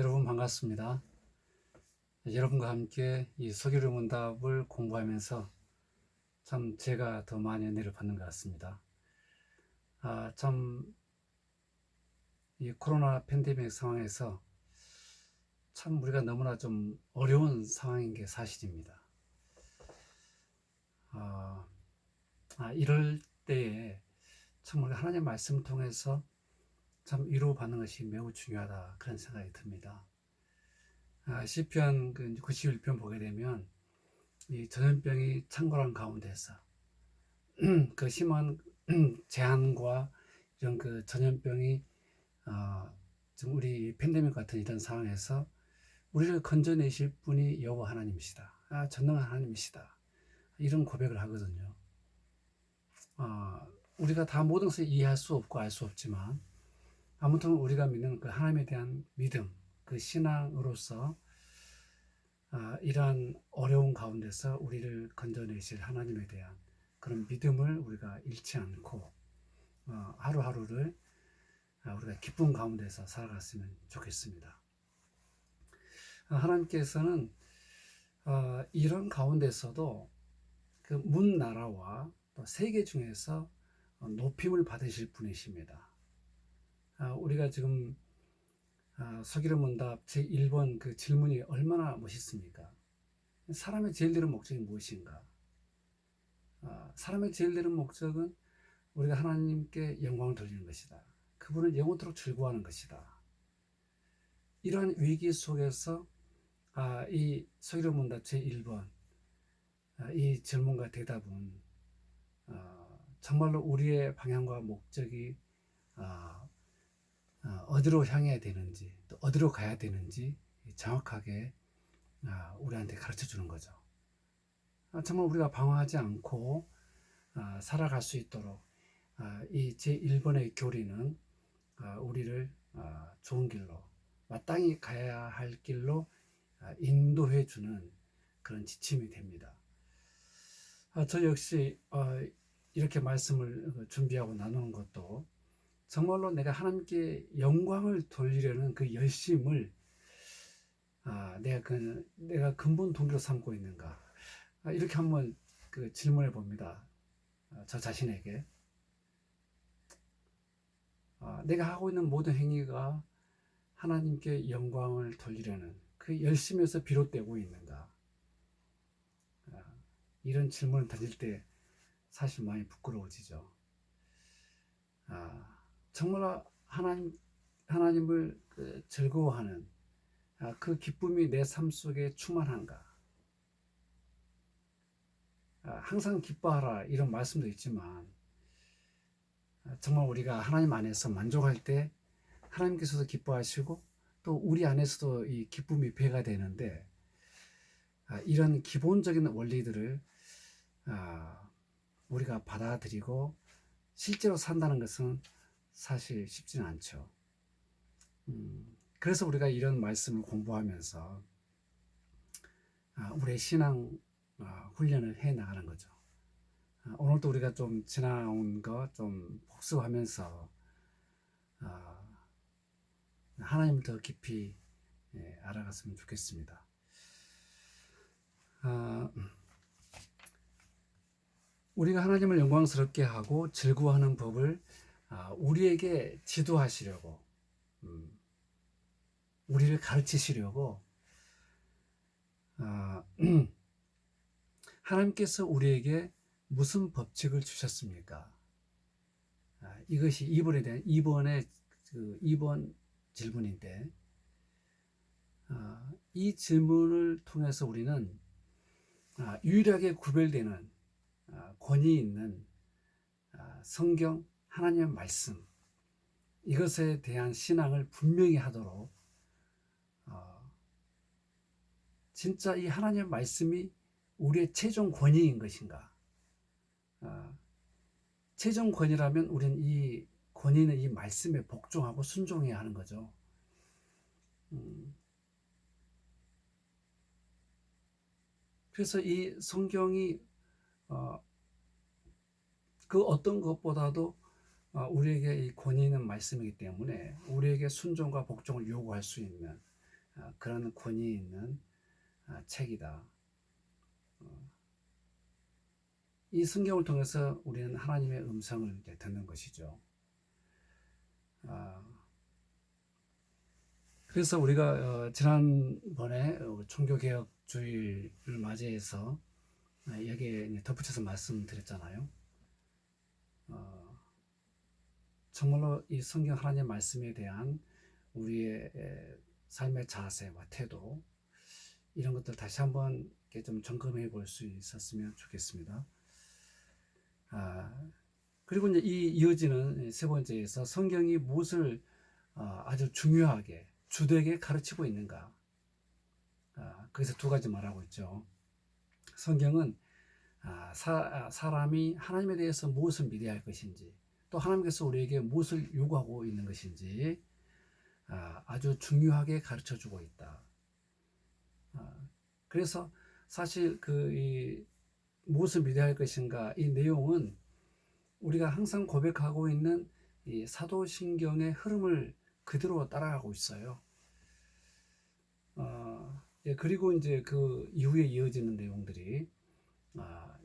여러분 반갑습니다. 여러분과 함께 이 서기로 문답을 공부하면서 참 제가 더 많이 은혜를 받는 것 같습니다. 참 이 코로나 팬데믹 상황에서 참 우리가 너무나 좀 어려운 상황인 게 사실입니다. 이럴 때에 참 우리가 하나님 말씀을 통해서 참 위로받는 것이 매우 중요하다 그런 생각이 듭니다. 시편 91편 보게 되면 이 전염병이 창궐한 가운데서 그 심한 재난과 이런 그 전염병이 지금 우리 팬데믹 같은 이런 상황에서 우리를 건져내실 분이 여호와 하나님이시다. 전능한 하나님이시다. 이런 고백을 하거든요. 우리가 다 모든 것을 이해할 수 없고 알 수 없지만 아무튼 우리가 믿는 그 하나님에 대한 믿음, 그 신앙으로서 이러한 어려운 가운데서 우리를 건져내실 하나님에 대한 그런 믿음을 우리가 잃지 않고 하루하루를 우리가 기쁨 가운데서 살아갔으면 좋겠습니다. 하나님께서는 이런 가운데서도 그 문 나라와 또 세계 중에서 높임을 받으실 분이십니다. 우리가 지금 서기로 문답 제1번 그 질문이 얼마나 멋있습니까? 사람의 제일 되는 목적이 무엇인가? 사람의 제일 되는 목적은 우리가 하나님께 영광을 돌리는 것이다. 그분을 영원토록 즐거워하는 것이다. 이러한 위기 속에서 이 서기로 문답 제1번 이 질문과 대답은 정말로 우리의 방향과 목적이 어디로 향해야 되는지 또 어디로 가야 되는지 정확하게 우리한테 가르쳐 주는 거죠. 정말 우리가 방황하지 않고 살아갈 수 있도록 이 제1번의 교리는 우리를 좋은 길로 마땅히 가야 할 길로 인도해 주는 그런 지침이 됩니다. 저 역시 이렇게 말씀을 준비하고 나누는 것도 정말로 내가 하나님께 영광을 돌리려는 그 열심을 내가 근본 동기로 삼고 있는가, 이렇게 한번 그 질문해 봅니다. 저 자신에게 내가 하고 있는 모든 행위가 하나님께 영광을 돌리려는 그 열심에서 비롯되고 있는가? 이런 질문을 던질 때 사실 많이 부끄러워지죠. 정말 하나님을 즐거워하는 그 기쁨이 내 삶 속에 충만한가? 항상 기뻐하라 이런 말씀도 있지만 정말 우리가 하나님 안에서 만족할 때 하나님께서도 기뻐하시고 또 우리 안에서도 이 기쁨이 배가 되는데 이런 기본적인 원리들을 우리가 받아들이고 실제로 산다는 것은 사실 쉽지는 않죠. 그래서 우리가 이런 말씀을 공부하면서 우리의 신앙 훈련을 해 나가는 거죠. 오늘도 우리가 좀 지나온 거 좀 복습하면서 하나님을 더 깊이 알아갔으면 좋겠습니다. 우리가 하나님을 영광스럽게 하고 즐거워하는 법을 우리에게 지도하시려고, 우리를 가르치시려고 하나님께서 우리에게 무슨 법칙을 주셨습니까? 이것이 2번에 대한 2번 질문인데, 이 질문을 통해서 우리는 유일하게 구별되는 권위 있는 성경 하나님의 말씀, 이것에 대한 신앙을 분명히 하도록 진짜 이 하나님의 말씀이 우리의 최종 권위인 것인가? 최종 권위라면 우리는 이 권위는 이 말씀에 복종하고 순종해야 하는 거죠. 그래서 이 성경이 그 어떤 것보다도 우리에게 이 권위 있는 말씀이기 때문에 우리에게 순종과 복종을 요구할 수 있는 그런 권위 있는 책이다. 이 성경을 통해서 우리는 하나님의 음성을 이제 듣는 것이죠. 그래서 우리가 지난번에 종교개혁 주일을 맞이해서 여기에 덧붙여서 말씀드렸잖아요. 정말로 이 성경 하나님의 말씀에 대한 우리의 삶의 자세와 태도, 이런 것들 다시 한번 좀 점검해 볼 수 있었으면 좋겠습니다. 그리고 이제 이 이어지는 세 번째에서 성경이 무엇을 아주 중요하게 주되게 가르치고 있는가, 거기서 두 가지 말하고 있죠. 성경은 사람이 하나님에 대해서 무엇을 믿어야 할 것인지, 또 하나님께서 우리에게 무엇을 요구하고 있는 것인지 아주 중요하게 가르쳐 주고 있다. 그래서 사실 이 무엇을 믿어야 할 것인가, 이 내용은 우리가 항상 고백하고 있는 이 사도신경의 흐름을 그대로 따라가고 있어요. 그리고 이제 그 이후에 이어지는 내용들이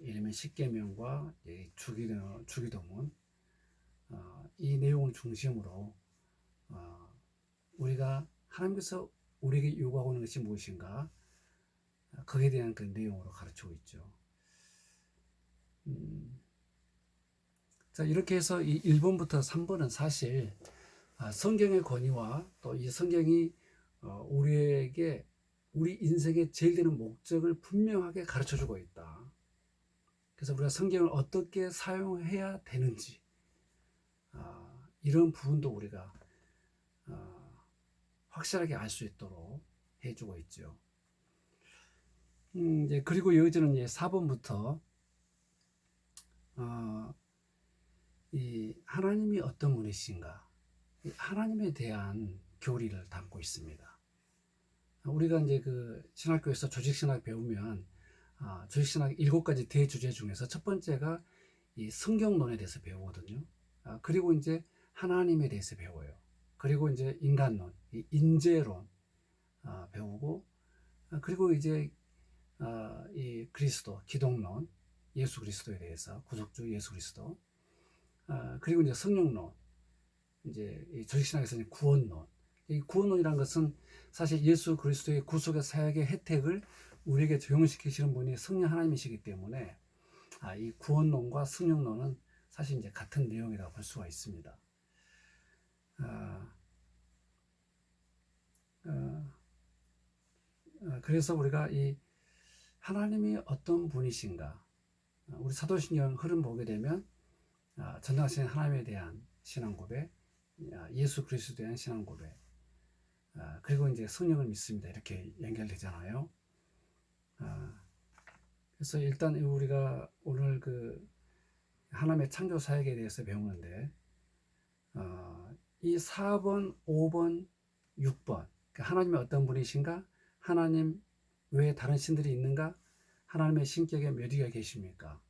예를 들면 십계명과 주기도문, 이 내용을 중심으로 우리가 하나님께서 우리에게 요구하고 있는 것이 무엇인가, 거기에 대한 그 내용으로 가르치고 있죠. 자, 이렇게 해서 이 1번부터 3번은 사실 성경의 권위와 또 이 성경이 우리에게 우리 인생의 제일 되는 목적을 분명하게 가르쳐 주고 있다. 그래서 우리가 성경을 어떻게 사용해야 되는지, 이런 부분도 우리가 확실하게 알 수 있도록 해주고 있죠. 이제 그리고 이어지는 이제 4번부터 이 하나님이 어떤 분이신가, 하나님에 대한 교리를 담고 있습니다. 우리가 이제 그 신학교에서 조직신학 배우면 조직신학 7가지 대주제 중에서 첫 번째가 이 성경론에 대해서 배우거든요. 그리고 이제 하나님에 대해서 배워요. 그리고 이제 인간론, 이 인재론 배우고, 그리고 이제 이 그리스도, 기독론, 예수 그리스도에 대해서, 구속주 예수 그리스도, 그리고 이제 성령론, 이제 조직신학에서는 구원론. 이 구원론이라는 것은 사실 예수 그리스도의 구속의 사역의 혜택을 우리에게 적용시키시는 분이 성령 하나님이시기 때문에 이 구원론과 성령론은 사실 이제 같은 내용이라고 볼 수가 있습니다. 그래서 우리가 이 하나님이 어떤 분이신가, 우리 사도신경 흐름 보게 되면 전능하신 하나님에 대한 신앙 고백, 예수 그리스도에 대한 신앙 고백, 그리고 이제 성령을 믿습니다. 이렇게 연결되잖아요. 그래서 일단 우리가 오늘 그 하나님의 창조 사역에 대해서 배우는데, 이 4번, 5번, 6번, 하나님이 어떤 분이신가, 하나님 외에 다른 신들이 있는가, 하나님의 신격에 몇 위가 계십니까,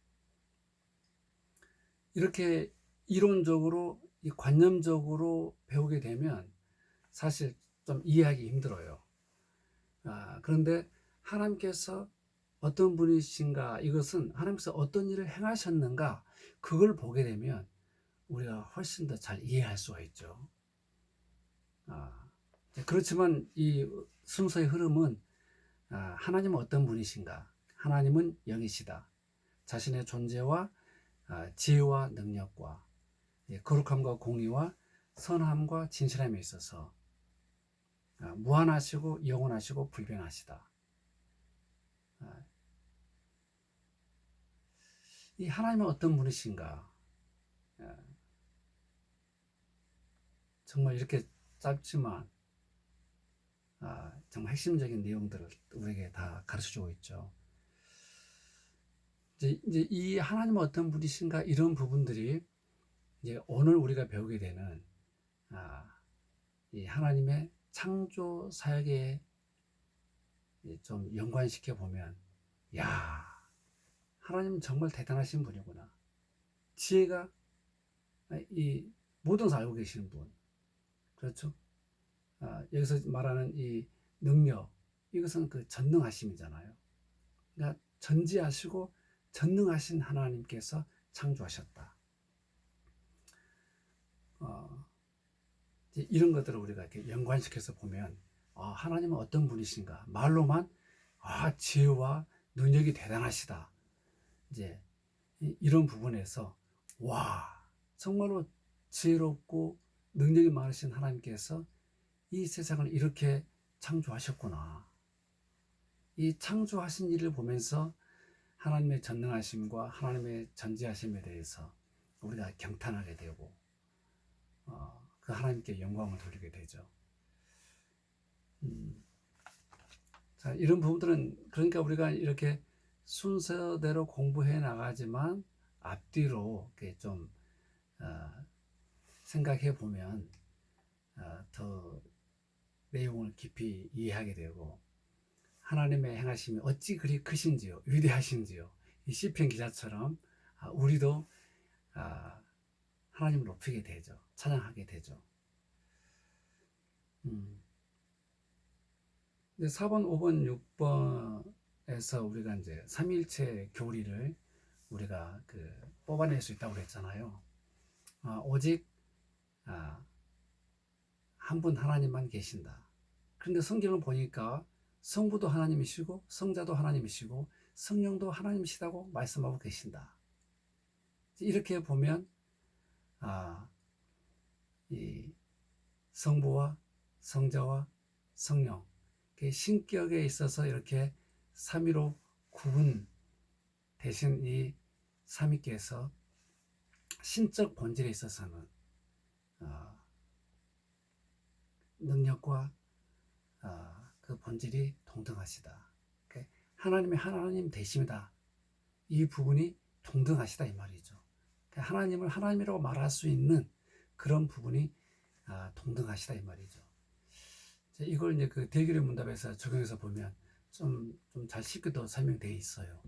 이렇게 이론적으로 관념적으로 배우게 되면 사실 좀 이해하기 힘들어요. 그런데 하나님께서 어떤 분이신가, 이것은 하나님께서 어떤 일을 행하셨는가, 그걸 보게 되면 우리가 훨씬 더 잘 이해할 수가 있죠. 그렇지만 이 순서의 흐름은 하나님은 어떤 분이신가, 하나님은 영이시다. 자신의 존재와 지혜와 능력과 거룩함과 공의와 선함과 진실함에 있어서 무한하시고 영원하시고 불변하시다. 이 하나님은 어떤 분이신가, 정말 이렇게 짧지만 정말 핵심적인 내용들을 우리에게 다 가르쳐주고 있죠. 이제 이 하나님은 어떤 분이신가, 이런 부분들이 이제 오늘 우리가 배우게 되는 이 하나님의 창조 사역에 좀 연관시켜 보면, 야, 하나님은 정말 대단하신 분이구나. 지혜가 이 모든 것을 알고 계시는 분. 그렇죠? 여기서 말하는 이 능력, 이것은 그 전능하심이잖아요. 그러니까 전지하시고 전능하신 하나님께서 창조하셨다. 이런 것들을 우리가 이렇게 연관시켜서 보면 하나님은 어떤 분이신가? 말로만 지혜와 능력이 대단하시다. 이제 이런 부분에서 정말로 지혜롭고 능력이 많으신 하나님께서 이 세상을 이렇게 창조하셨구나. 이 창조하신 일을 보면서 하나님의 전능하심과 하나님의 전지하심에 대해서 우리가 경탄하게 되고 그 하나님께 영광을 돌리게 되죠. 자, 이런 부분들은 그러니까 우리가 이렇게 순서대로 공부해 나가지만 앞뒤로 이렇게 좀 생각해 보면 더 내용을 깊이 이해하게 되고 하나님의 행하심이 어찌 그리 크신지요, 위대하신지요. 이 시편 기자처럼 우리도 하나님을 높이게 되죠. 찬양하게 되죠. 이제 4번, 5번, 6번에서 우리가 이제 삼위일체 교리를 우리가 뽑아낼 수 있다고 그랬잖아요. 오직 한 분 하나님만 계신다. 그런데 성경을 보니까 성부도 하나님이시고 성자도 하나님이시고 성령도 하나님이시다고 말씀하고 계신다. 이렇게 보면 이 성부와 성자와 성령 신격에 있어서 이렇게 삼위로 구분 대신 이 삼위께서 신적 본질에 있어서는 능력과 그 본질이 동등하시다. 하나님의 하나님 되심이다. 이 부분이 동등하시다 이 말이죠. 하나님을 하나님이라고 말할 수 있는 그런 부분이 동등하시다 이 말이죠. 이걸 이제 그 대결의 문답에서 적용해서 보면 좀 잘 쉽게도 설명되어 있어요.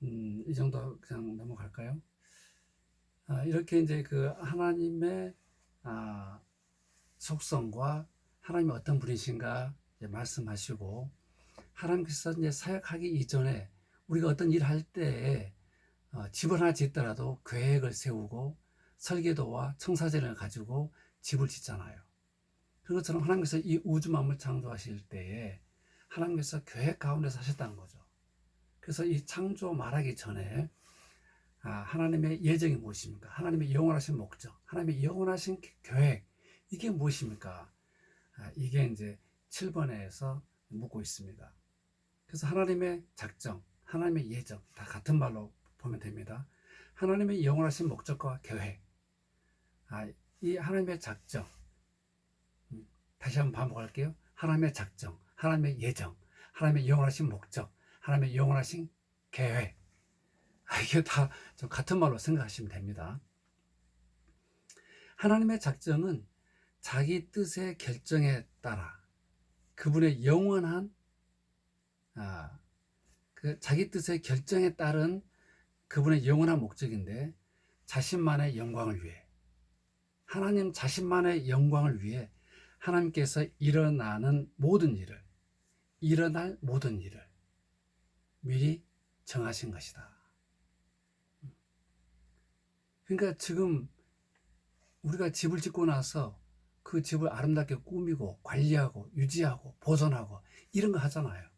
이 정도 그냥 넘어갈까요? 이렇게 이제 그 하나님의 속성과 하나님이 어떤 분이신가 말씀하시고 하나님께서 이제 사역하기 이전에 우리가 어떤 일을 할 때에 집을 하나 짓더라도 계획을 세우고 설계도와 청사진을 가지고 집을 짓잖아요. 그것처럼 하나님께서 이 우주 만물 창조하실 때에 하나님께서 계획 가운데서 하셨다는 거죠. 그래서 이 창조 말하기 전에 하나님의 예정이 무엇입니까? 하나님의 영원하신 목적, 하나님의 영원하신 계획, 이게 무엇입니까? 이게 이제 7번에서 묻고 있습니다. 그래서 하나님의 작정, 하나님의 예정, 다 같은 말로 보면 됩니다. 하나님의 영원하신 목적과 계획, 이 하나님의 작정, 다시 한번 반복할게요. 하나님의 작정, 하나님의 예정, 하나님의 영원하신 목적, 하나님의 영원하신 계획, 이게 다 좀 같은 말로 생각하시면 됩니다. 하나님의 작정은 자기 뜻의 결정에 따라 그분의 영원한 자기 뜻의 결정에 따른 그분의 영원한 목적인데 자신만의 영광을 위해 하나님 자신만의 영광을 위해 하나님께서 일어날 모든 일을 미리 정하신 것이다. 그러니까 지금 우리가 집을 짓고 나서 그 집을 아름답게 꾸미고 관리하고 유지하고 보존하고 이런 거 하잖아요.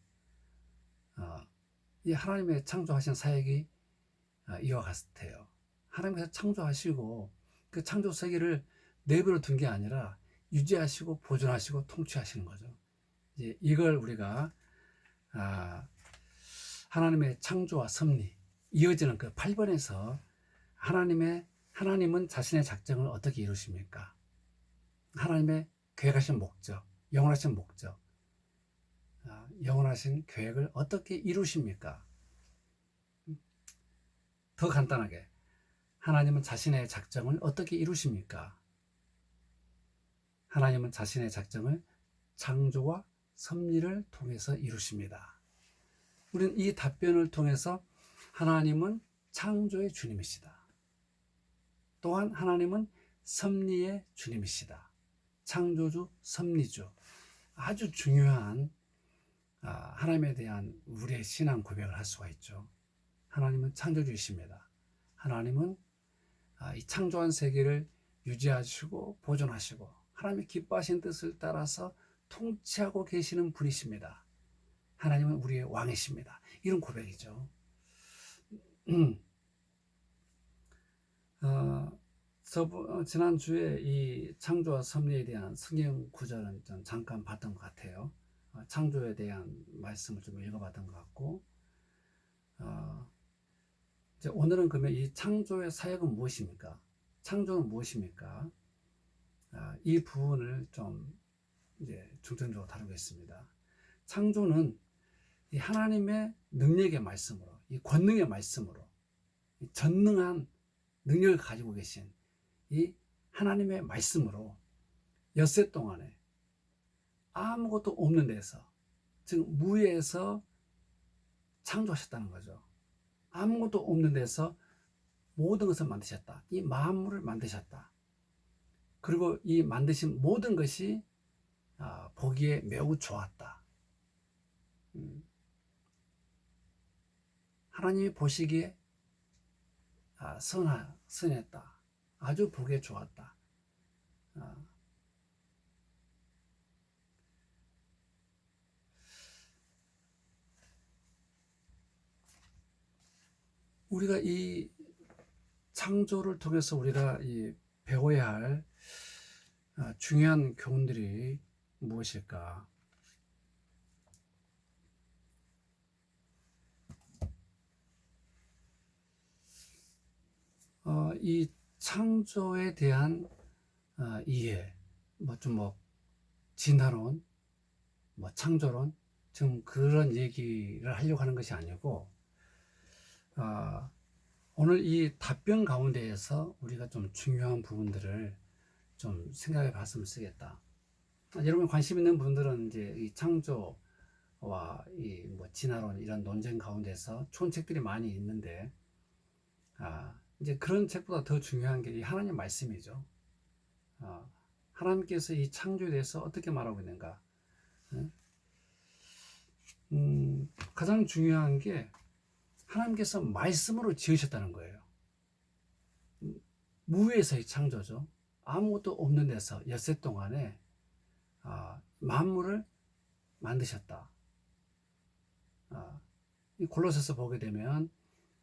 이 하나님의 창조하신 사역이 이와 같아요. 하나님께서 창조하시고 그 창조 세계를 내버려 둔 게 아니라 유지하시고 보존하시고 통치하시는 거죠. 이제 이걸 우리가 하나님의 창조와 섭리 이어지는 그 8번에서 하나님은 자신의 작정을 어떻게 이루십니까? 하나님의 계획하신 목적, 영원하신 목적, 영원하신 계획을 어떻게 이루십니까? 더 간단하게 하나님은 자신의 작정을 어떻게 이루십니까? 하나님은 자신의 작정을 창조와 섭리를 통해서 이루십니다. 우리는 이 답변을 통해서 하나님은 창조의 주님이시다. 또한 하나님은 섭리의 주님이시다. 창조주, 섭리주, 아주 중요한 하나님에 대한 우리의 신앙 고백을 할 수가 있죠. 하나님은 창조주이십니다. 하나님은 이 창조한 세계를 유지하시고 보존하시고 하나님의 기뻐하신 뜻을 따라서 통치하고 계시는 분이십니다. 하나님은 우리의 왕이십니다. 이런 고백이죠. 지난주에 이 창조와 섭리에 대한 성경 구절은 좀 잠깐 봤던 것 같아요. 창조에 대한 말씀을 좀 읽어봤던 것 같고, 이제 오늘은 그러면 이 창조의 사역은 무엇입니까? 창조는 무엇입니까? 이 부분을 좀 이제 중점적으로 다루겠습니다. 창조는 이 하나님의 능력의 말씀으로, 이 권능의 말씀으로, 이 전능한 능력을 가지고 계신 이 하나님의 말씀으로 엿새 동안에 아무것도 없는 데서, 즉 무에서 창조하셨다는 거죠. 아무것도 없는 데서 모든 것을 만드셨다. 이 만물을 만드셨다. 그리고 이 만드신 모든 것이 보기에 매우 좋았다. 하나님이 보시기에 선했다. 아주 보기에 좋았다. 우리가 이 창조를 통해서 우리가 이 배워야 할 중요한 교훈들이 무엇일까? 이 창조에 대한 이해, 진화론, 창조론, 지금 그런 얘기를 하려고 하는 것이 아니고, 오늘 이 답변 가운데에서 우리가 좀 중요한 부분들을 좀 생각해 봤으면 쓰겠다. 여러분 관심 있는 분들은 이제 이 창조와 이 진화론 이런 논쟁 가운데서 좋은 책들이 많이 있는데, 이제 그런 책보다 더 중요한 게 이 하나님 말씀이죠. 하나님께서 이 창조에 대해서 어떻게 말하고 있는가? 가장 중요한 게 하나님께서 말씀으로 지으셨다는 거예요. 무에서의 창조죠. 아무것도 없는 데서 엿새 동안에 만물을 만드셨다. 이 골로새서 보게 되면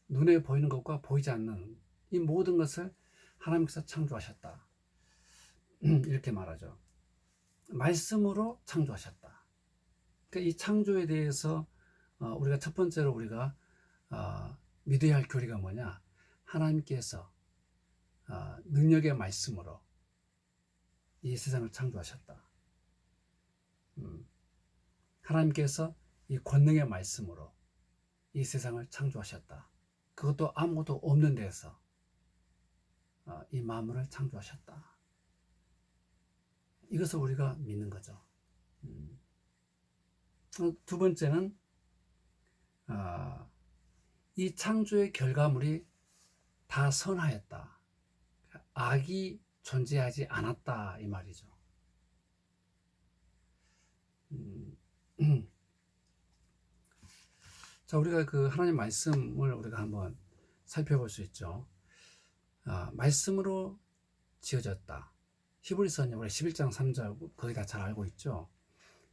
눈에 보이는 것과 보이지 않는 이 모든 것을 하나님께서 창조하셨다. 이렇게 말하죠. 말씀으로 창조하셨다. 그러니까 이 창조에 대해서 우리가 첫 번째로 우리가 믿어야 할 교리가 뭐냐? 하나님께서 능력의 말씀으로 이 세상을 창조하셨다. 하나님께서 이 권능의 말씀으로 이 세상을 창조하셨다. 그것도 아무것도 없는 데서 이 만물을 창조하셨다. 이것을 우리가 믿는 거죠. 두 번째는 이 창조의 결과물이 다 선하였다. 악이 존재하지 않았다 이 말이죠. 자, 우리가 그 하나님 말씀을 우리가 한번 살펴볼 수 있죠. 말씀으로 지어졌다. 히브리서는 우리 11장 3절 거의 다 잘 알고 있죠.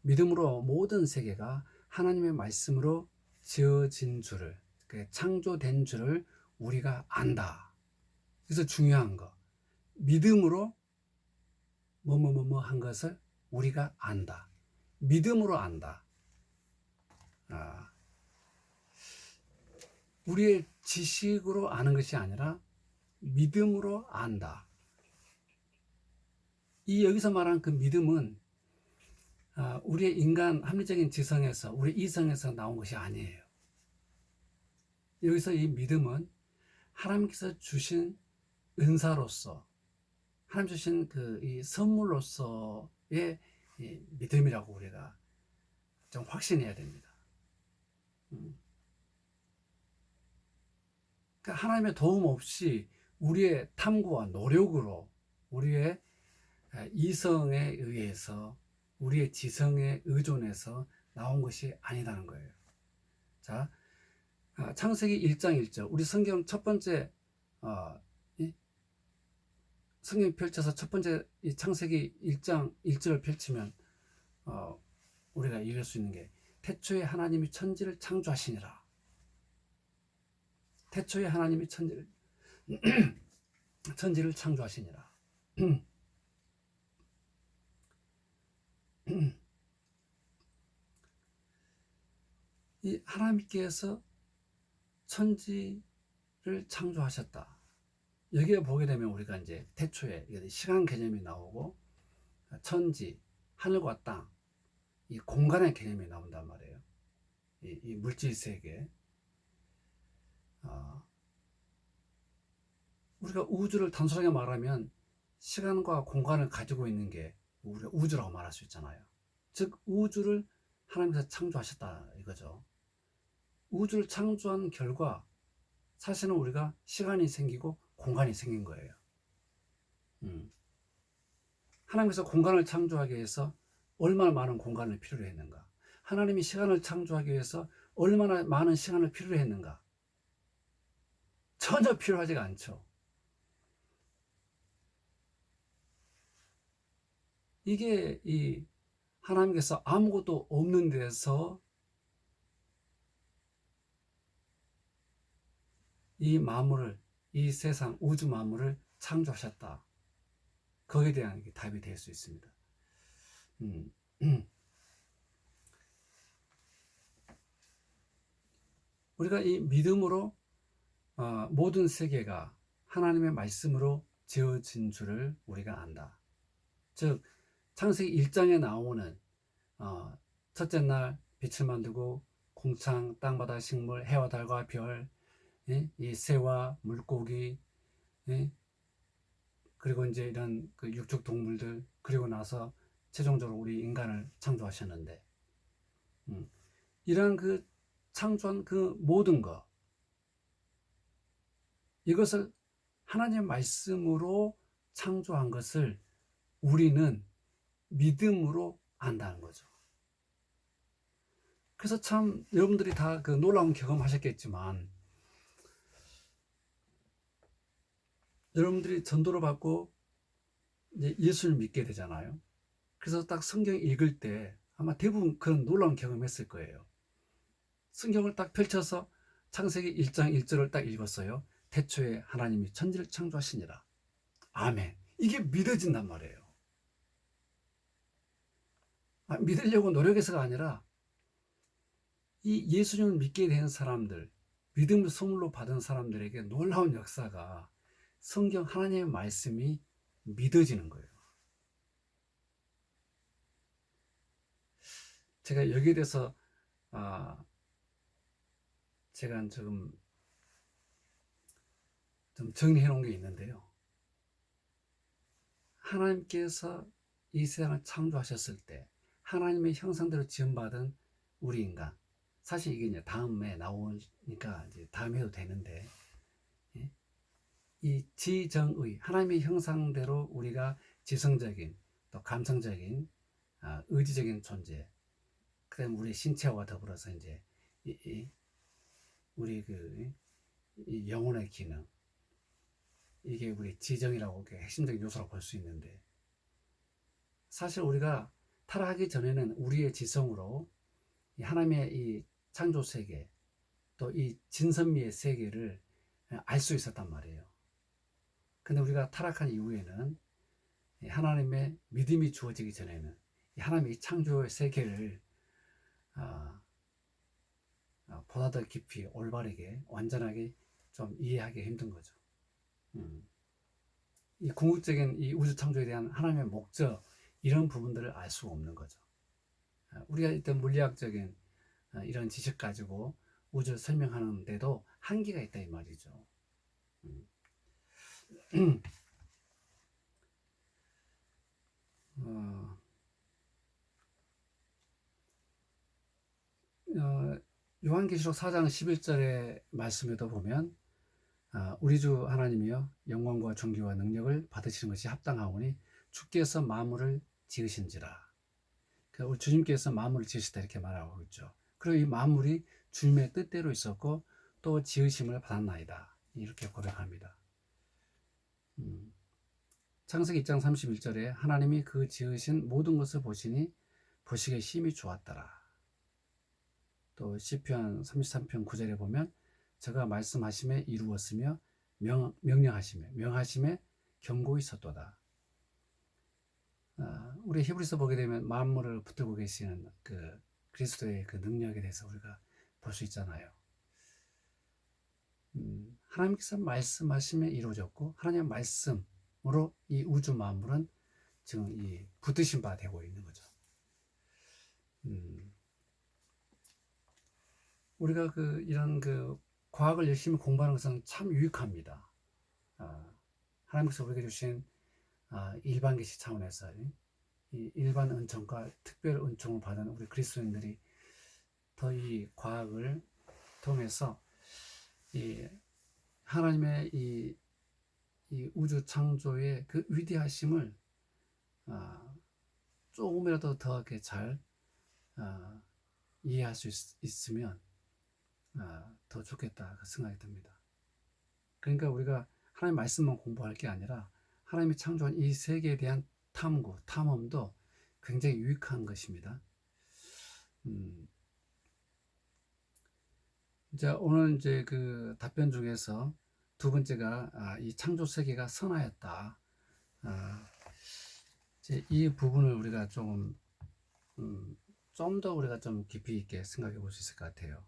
믿음으로 모든 세계가 하나님의 말씀으로 지어진 줄을, 창조된 줄을 우리가 안다. 그래서 중요한 거, 믿음으로 한 것을 우리가 안다. 믿음으로 안다. 우리의 지식으로 아는 것이 아니라 믿음으로 안다. 이 여기서 말하는 그 믿음은 우리의 인간 합리적인 지성에서, 우리 이성에서 나온 것이 아니에요. 여기서 이 믿음은 하나님께서 주신 은사로서, 하나님 주신 이 선물로서의 이 믿음이라고 우리가 좀 확신해야 됩니다. 그러니까 하나님의 도움 없이 우리의 탐구와 노력으로, 우리의 이성에 의해서 우리의 지성에 의존해서 나온 것이 아니다는 거예요. 자, 창세기 1장 1절. 우리 성경 첫 번째 성경 펼쳐서 첫 번째 이 창세기 1장 1절을 펼치면 우리가 읽을 수 있는 게 태초에 하나님이 천지를 창조하시니라. 태초에 하나님이 천지를 창조하시니라. 이 하나님께서 천지를 창조하셨다. 여기에 보게 되면 우리가 이제 태초에 시간 개념이 나오고 천지, 하늘과 땅, 이 공간의 개념이 나온단 말이에요. 이 물질 세계. 우리가 우주를 단순하게 말하면 시간과 공간을 가지고 있는 게 우리가 우주라고 말할 수 있잖아요. 즉 우주를 하나님께서 창조하셨다 이거죠. 우주를 창조한 결과 사실은 우리가 시간이 생기고 공간이 생긴 거예요. 하나님께서 공간을 창조하기 위해서 얼마나 많은 공간을 필요로 했는가? 하나님이 시간을 창조하기 위해서 얼마나 많은 시간을 필요로 했는가? 전혀 필요하지가 않죠. 이게 이 하나님께서 아무것도 없는 데서 이 만물을, 이 세상 우주 만물을 창조하셨다. 거기에 대한 답이 될 수 있습니다. 우리가 이 믿음으로 모든 세계가 하나님의 말씀으로 지어진 줄을 우리가 안다. 즉 창세기 1장에 나오는 첫째 날 빛을 만들고 공창, 땅바다 식물, 해와 달과 별, 이 새와 물고기, 그리고 이제 이런 그 육축 동물들, 그리고 나서 최종적으로 우리 인간을 창조하셨는데, 이러한 그 창조한 그 모든 것, 이것을 하나님의 말씀으로 창조한 것을 우리는 믿음으로 안다는 거죠. 그래서 참 여러분들이 다 그 놀라운 경험하셨겠지만, 여러분들이 전도를 받고 이제 예수를 믿게 되잖아요. 그래서 딱 성경 읽을 때 아마 대부분 그런 놀라운 경험했을 거예요. 성경을 딱 펼쳐서 창세기 1장 1절을 딱 읽었어요. 태초에 하나님이 천지를 창조하시니라. 아멘. 이게 믿어진단 말이에요. 믿으려고 노력해서가 아니라 이 예수님을 믿게 된 사람들, 믿음을 선물로 받은 사람들에게 놀라운 역사가 성경 하나님의 말씀이 믿어지는 거예요. 제가 여기에 대해서 제가 좀 정리해 놓은 게 있는데요. 하나님께서 이 세상을 창조하셨을 때 하나님의 형상대로 지음받은 우리 인간, 사실 이게 이제 다음에 나오니까 이제 다음에 해도 되는데, 이 지정의, 하나님의 형상대로 우리가 지성적인 또 감성적인 의지적인 존재, 그다음 우리 신체와 더불어서 이제 우리 이 영혼의 기능, 이게 우리 지정이라고 핵심적인 요소라고 볼 수 있는데, 사실 우리가 타락하기 전에는 우리의 지성으로 하나님의 이 창조 세계, 또 이 진선미의 세계를 알 수 있었단 말이에요. 근데 우리가 타락한 이후에는 하나님의 믿음이 주어지기 전에는 하나님의 창조의 세계를 보다 더 깊이 올바르게 완전하게 좀 이해하기 힘든 거죠. 이 궁극적인 이 우주 창조에 대한 하나님의 목적, 이런 부분들을 알 수가 없는 거죠. 우리가 일단 물리학적인 이런 지식 가지고 우주를 설명하는데도 한계가 있다 이 말이죠. 요한계시록 4장 11절의 말씀에도 보면 우리 주 하나님이여 영광과 존귀와 능력을 받으시는 것이 합당하오니 주께서 만물을 지으신지라. 우리 주님께서 만물을 지으시다 이렇게 말하고 있죠. 그리고 이 만물이 주님의 뜻대로 있었고 또 지으심을 받았나이다 이렇게 고백합니다. 창세기 2장 31절에 하나님이 그 지으신 모든 것을 보시니 보시기에 심히 좋았더라. 또 시편 33편 9절에 보면 저가 말씀하심에 이루었으며 명령하심에 경고히 있었도다. 우리 히브리서 보게 되면 만물을 붙들고 계시는 그 그리스도의 그 능력에 대해서 우리가 볼 수 있잖아요. 하나님께서 말씀하심에 이루어졌고 하나님의 말씀으로 이 우주 만물은 지금 이 붙드신 바 되고 있는 거죠. 우리가 이런 과학을 열심히 공부하는 것은 참 유익합니다. 하나님께서 우리에게 주신 일반 계시 차원에서 이 일반 은총과 특별 은총을 받은 우리 그리스도인들이 더 이 과학을 통해서 이 하나님의 이 우주 창조의 그 위대하심을 조금이라도 더 이렇게 잘 이해할 수 있으면 더 좋겠다 그 생각이 듭니다. 그러니까 우리가 하나님 말씀만 공부할 게 아니라 하나님이 창조한 이 세계에 대한 탐험도 굉장히 유익한 것입니다. 자, 오늘 이제 그 답변 중에서 두 번째가 이 창조 세계가 선하였다. 이제 이 부분을 우리가 좀 더 우리가 좀 깊이 있게 생각해 볼 수 있을 것 같아요.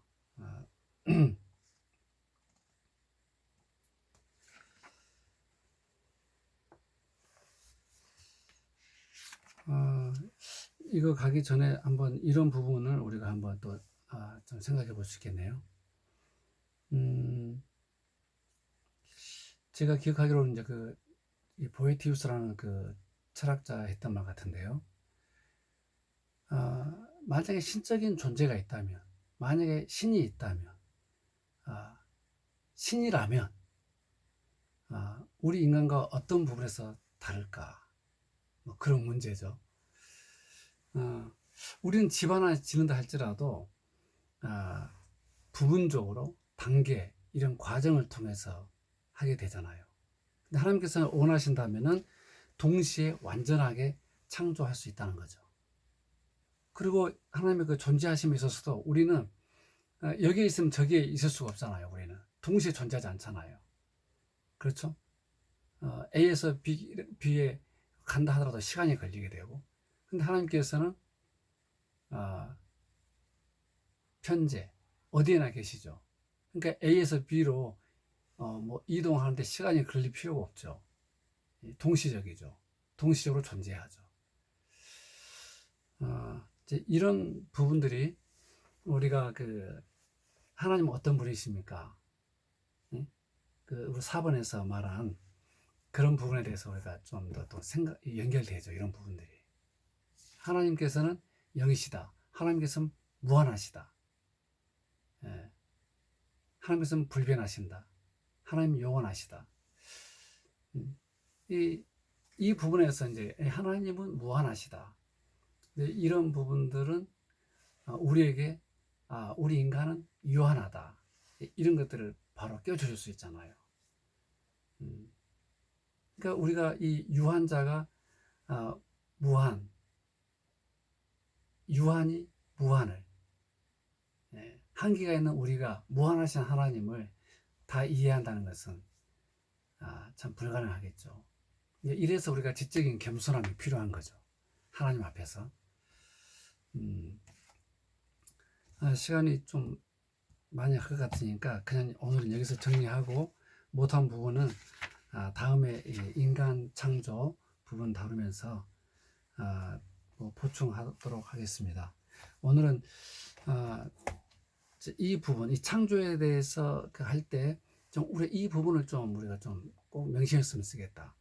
이거 가기 전에 한번 이런 부분을 우리가 한번 또 좀 생각해 볼 수 있겠네요. 제가 기억하기로는 이제 이 보에티우스라는 그 철학자 했던 말 같은데요. 만약에 신적인 존재가 있다면, 만약에 신이 있다면, 신이라면 우리 인간과 어떤 부분에서 다를까? 뭐 그런 문제죠. 우리는 집 하나 짓는다 할지라도 부분적으로 단계 이런 과정을 통해서 하게 되잖아요. 근데 하나님께서 원하신다면은 동시에 완전하게 창조할 수 있다는 거죠. 그리고 하나님의 그 존재하심에 있어서도 우리는 여기에 있으면 저기에 있을 수가 없잖아요. 우리는 동시에 존재하지 않잖아요. 그렇죠? A에서 B에 간다 하더라도 시간이 걸리게 되고, 근데 하나님께서는 현재 어디에나 계시죠. 그러니까 A에서 B로 뭐 이동하는데 시간이 걸릴 필요가 없죠. 동시적이죠. 동시적으로 존재하죠. 이제 이런 부분들이 우리가 하나님은 어떤 분이십니까? 우리 4번에서 말한 그런 부분에 대해서 우리가 좀 더 또 연결되죠. 이런 부분들이. 하나님께서는 영이시다. 하나님께서는 무한하시다. 하나님께서는 불변하신다. 하나님 영원하시다. 이 부분에서 이제 하나님은 무한하시다. 이런 부분들은 우리에게 우리 인간은 유한하다. 이런 것들을 바로 껴줄 수 있잖아요. 그러니까 우리가 이 유한자가 유한이 무한을, 한계가 있는 우리가 무한하신 하나님을 다 이해한다는 것은 참 불가능하겠죠. 이래서 우리가 지적인 겸손함이 필요한 거죠. 하나님 앞에서. 시간이 좀 많이 할 것 같으니까 그냥 오늘은 여기서 정리하고 못한 부분은 다음에 인간 창조 부분 다루면서 뭐 보충하도록 하겠습니다. 오늘은 이 부분, 이 창조에 대해서 할 때 좀 우리 이 부분을 좀 우리가 좀 꼭 명심했으면 쓰겠다.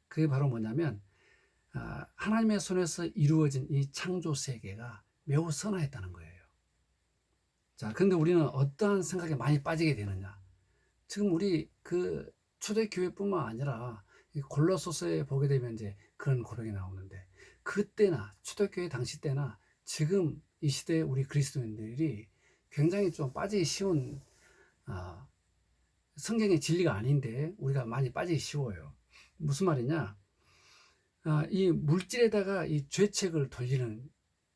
그게 바로 뭐냐면 하나님의 손에서 이루어진 이 창조 세계가 매우 선하였다는 거예요. 자, 근데 우리는 어떠한 생각에 많이 빠지게 되느냐? 지금 우리 초대교회뿐만 아니라 골로새서에 보게 되면 이제 그런 고백이 나오는데, 그때나 초대교회 당시 때나 지금 이 시대의 우리 그리스도인들이 굉장히 좀 빠지기 쉬운 성경의 진리가 아닌데 우리가 많이 빠지기 쉬워요. 무슨 말이냐? 이 물질에다가 이 죄책을 돌리는,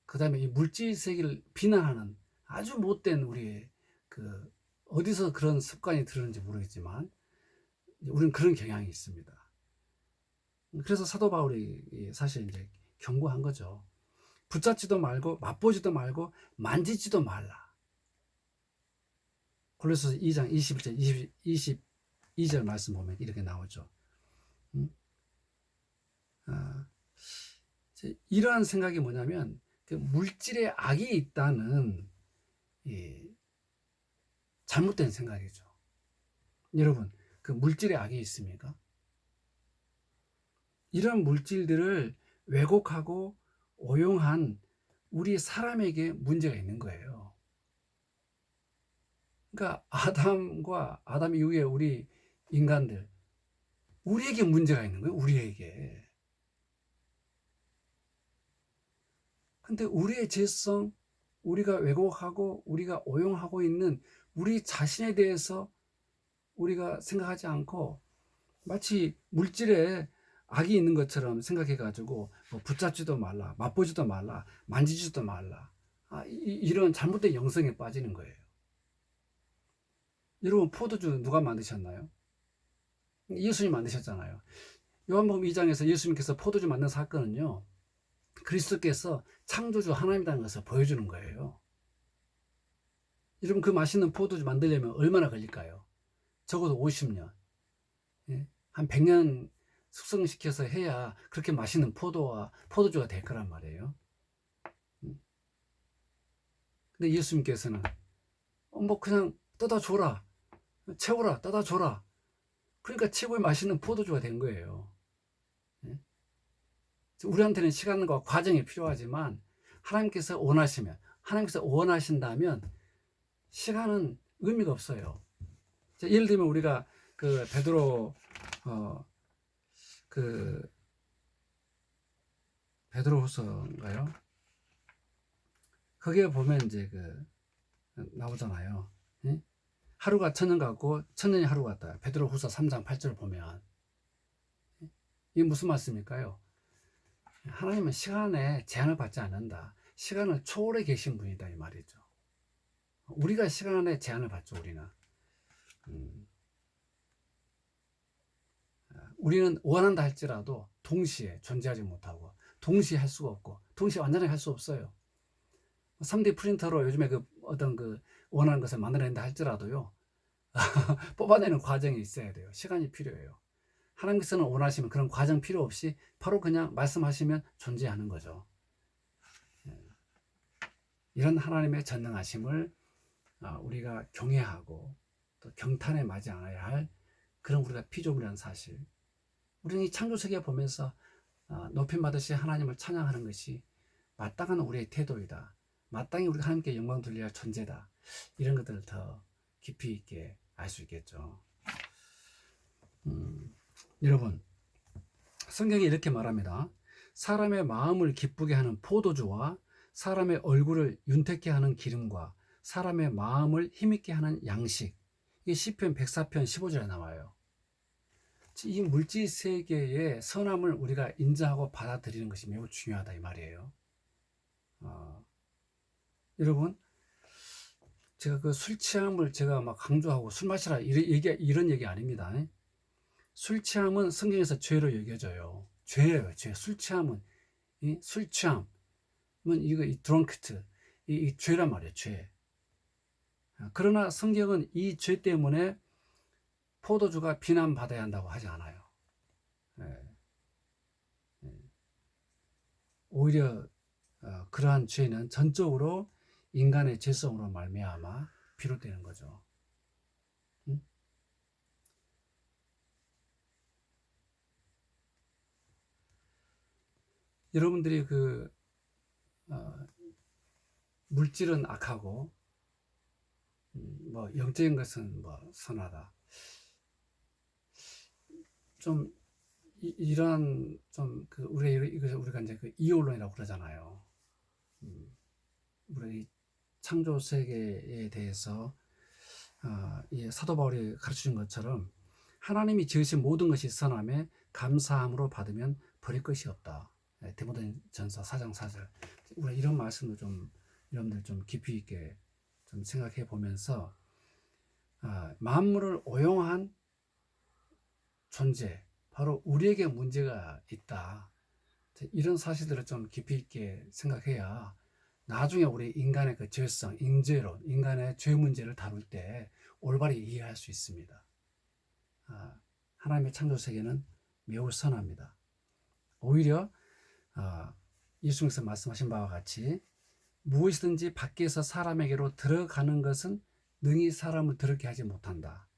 그 다음에 이 물질 세계를 비난하는 아주 못된 우리의 어디서 그런 습관이 들었는지 모르겠지만 우리는 그런 경향이 있습니다. 그래서 사도 바울이 사실 이제 경고한 거죠. 붙잡지도 말고 맛보지도 말고 만지지도 말라. 골로새서 2장 21절 22절 말씀 보면 이렇게 나오죠. 이러한 생각이 뭐냐면 물질에 악이 있다는 잘못된 생각이죠. 여러분, 물질에 악이 있습니까? 이런 물질들을 왜곡하고 오용한 우리 사람에게 문제가 있는 거예요. 그러니까 아담 이후에 우리 인간들, 우리에게 문제가 있는 거예요. 우리에게. 근데 우리의 죄성, 우리가 왜곡하고 우리가 오용하고 있는 우리 자신에 대해서 우리가 생각하지 않고 마치 물질에 악이 있는 것처럼 생각해가지고 붙잡지도 말라, 맛보지도 말라, 만지지도 말라, 이런 잘못된 영성에 빠지는 거예요. 여러분, 포도주 누가 만드셨나요? 예수님 만드셨잖아요. 요한복음 2장에서 예수님께서 포도주 만든 사건은요, 그리스도께서 창조주 하나님이라는 것을 보여주는 거예요. 여러분, 그 맛있는 포도주 만들려면 얼마나 걸릴까요? 적어도 50년, 한 100년 숙성시켜서 해야 그렇게 맛있는 포도주가 될 거란 말이에요. 근데 예수님께서는 뭐 그냥 떠다 줘라, 채워라, 떠다 줘라. 그러니까 최고의 맛있는 포도주가 된 거예요. 우리한테는 시간과 과정이 필요하지만 하나님께서 원하신다면 시간은 의미가 없어요. 예를 들면 우리가 베드로후서인가요? 거기에 보면 이제 나오잖아요. 하루가 천년 같고 천년이 하루 같다. 베드로후서 3장 8절 보면 이게 무슨 말씀일까요? 하나님은 시간에 제한을 받지 않는다. 시간을 초월해 계신 분이다 이 말이죠. 우리가 시간에 제한을 받죠. 우리는 원한다 할지라도 동시에 존재하지 못하고 동시에 할 수가 없고 동시에 완전히 할 수 없어요. 3D 프린터로 요즘에 원하는 것을 만들어낸다 할지라도요, 뽑아내는 과정이 있어야 돼요. 시간이 필요해요. 하나님께서는 원하시면 그런 과정 필요 없이 바로 그냥 말씀하시면 존재하는 거죠. 이런 하나님의 전능하심을 우리가 경외하고 또 경탄에 맞지 않아야 할 그런 우리가 피조물이라는 사실. 우리는 이 창조세계 보면서 높임받으신 하나님을 찬양하는 것이 마땅한 우리의 태도이다. 마땅히 우리가 하나님께 영광 돌려야 할 존재다. 이런 것들을 더 깊이 있게 알 수 있겠죠. 여러분, 성경이 이렇게 말합니다. 사람의 마음을 기쁘게 하는 포도주와 사람의 얼굴을 윤택케 하는 기름과 사람의 마음을 힘있게 하는 양식. 이게 시편 104편 15절에 나와요. 이 물질 세계의 선함을 우리가 인정하고 받아들이는 것이 매우 중요하다 이 말이에요. 여러분, 제가 술 취함을 제가 막 강조하고 술 마시라 이런 얘기 아닙니다. 술 취함은 성경에서 죄로 여겨져요. 죄예요, 죄. 술 취함은 이거 드렁크트 이 죄란 말이에요, 죄. 그러나 성경은 이 죄 때문에 포도주가 비난받아야 한다고 하지 않아요. 오히려 그러한 죄는 전적으로 인간의 죄성으로 말미암아 비롯되는 거죠. 여러분들이 물질은 악하고 영적인 것은 선하다. 좀 이런 좀 그 이것을 우리가 이제 그 이원론이라고 그러잖아요. 우리 이 창조 세계에 대해서 이 사도 바울이 가르쳐준 것처럼 하나님이 지으신 모든 것이 선함에 감사함으로 받으면 버릴 것이 없다. 디모데전서 4장 4절. 우리 이런 말씀을 좀 여러분들 좀 깊이 있게 좀 생각해 보면서 만물을 오용한 존재, 바로 우리에게 문제가 있다. 이런 사실들을 좀 깊이 있게 생각해야 나중에 우리 인간의 그 죄성, 인죄론, 인간의 죄 문제를 다룰 때 올바르게 이해할 수 있습니다. 하나님의 창조 세계는 매우 선합니다. 오히려 예수님께서 말씀하신 바와 같이 무엇이든지 밖에서 사람에게로 들어가는 것은 능히 사람을 더럽게 하지 못한다.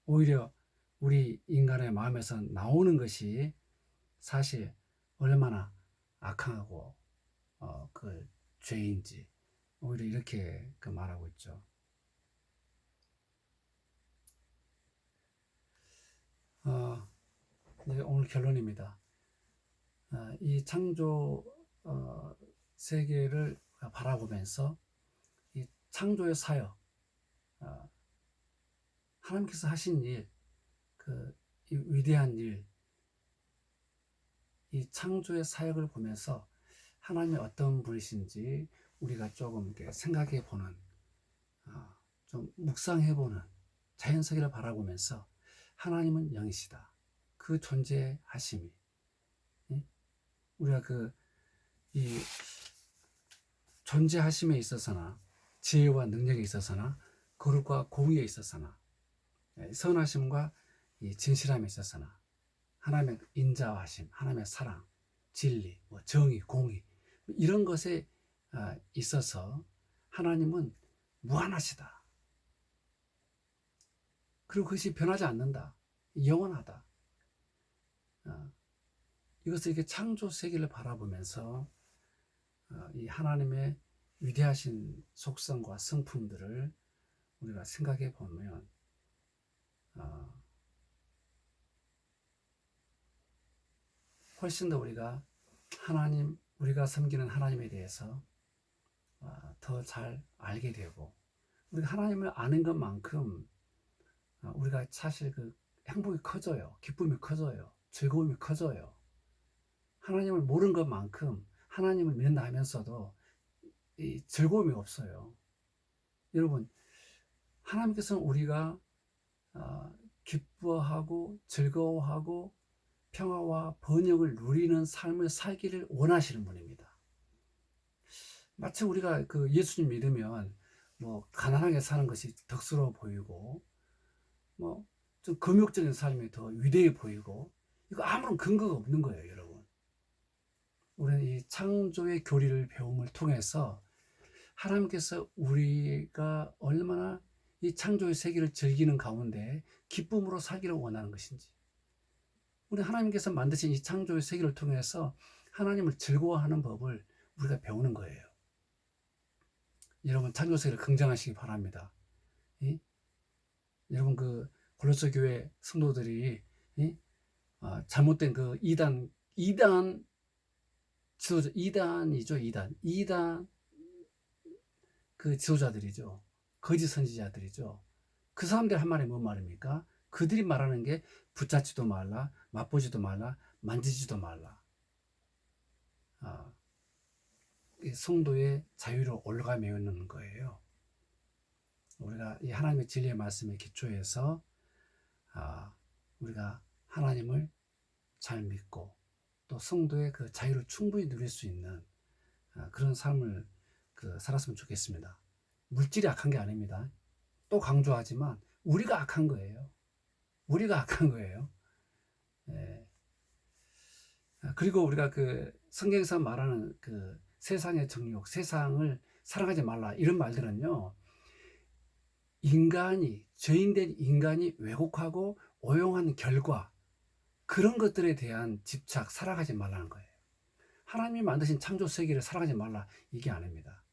오히려 우리 인간의 마음에서 나오는 것이 사실 얼마나 악하고 그 죄인지 오히려 이렇게 그 말하고 있죠. 이제 오늘 결론입니다. 이 창조 세계를 바라보면서 이 창조의 사역, 하나님께서 하신 일, 이 위대한 일, 이 창조의 사역을 보면서 하나님이 어떤 분이신지 우리가 조금 이렇게 생각해 보는, 좀 묵상해 보는 자연 세계를 바라보면서 하나님은 영이시다. 그 존재하심이 우리가 이 존재하심에 있어서나 지혜와 능력에 있어서나 거룩과 공의에 있어서나 선하심과 이 진실함에 있어서나 하나님의 인자하심, 하나님의 사랑, 진리, 정의, 공의 이런 것에 있어서 하나님은 무한하시다. 그리고 그것이 변하지 않는다. 영원하다. 이것을 이렇게 창조 세계를 바라보면서 이 하나님의 위대하신 속성과 성품들을 우리가 생각해 보면 훨씬 더 우리가 우리가 섬기는 하나님에 대해서 더 잘 알게 되고 우리가 하나님을 아는 것만큼 우리가 사실 그 행복이 커져요. 기쁨이 커져요. 즐거움이 커져요. 하나님을 모르는 것만큼 하나님을 믿는다 하면서도 이 즐거움이 없어요. 여러분, 하나님께서는 우리가 기뻐하고 즐거워하고 평화와 번영을 누리는 삶을 살기를 원하시는 분입니다. 마치 우리가 그 예수님 믿으면 가난하게 사는 것이 덕스러워 보이고 좀 금욕적인 삶이 더 위대해 보이고 이거 아무런 근거가 없는 거예요, 여러분. 우리는 이 창조의 교리를 배움을 통해서 하나님께서 우리가 얼마나 이 창조의 세계를 즐기는 가운데 기쁨으로 살기를 원하는 것인지 우리 하나님께서 만드신 이 창조의 세계를 통해서 하나님을 즐거워하는 법을 우리가 배우는 거예요. 여러분 창조 세계를 긍정하시기 바랍니다. 여러분 그 골로새 교회 성도들이 잘못된 그 이단 지도자 2단 그 지도자들이죠. 거짓 선지자들이죠. 그 사람들 한 말이 뭔 말입니까? 그들이 말하는 게 붙잡지도 말라, 맛보지도 말라, 만지지도 말라. 성도의 자유로 올라가 메우는 거예요. 우리가 이 하나님의 진리의 말씀에 기초해서 우리가 하나님을 잘 믿고 또 성도의 그 자유를 충분히 누릴 수 있는 그런 삶을 살았으면 좋겠습니다. 물질이 악한 게 아닙니다. 또 강조하지만 우리가 악한 거예요. 우리가 악한 거예요. 네. 그리고 우리가 그 성경에서 말하는 그 세상의 정욕, 세상을 사랑하지 말라 이런 말들은요. 죄인된 인간이 왜곡하고 오용한 결과 그런 것들에 대한 집착, 사랑하지 말라는 거예요. 하나님이 만드신 창조 세계를 사랑하지 말라 이게 아닙니다.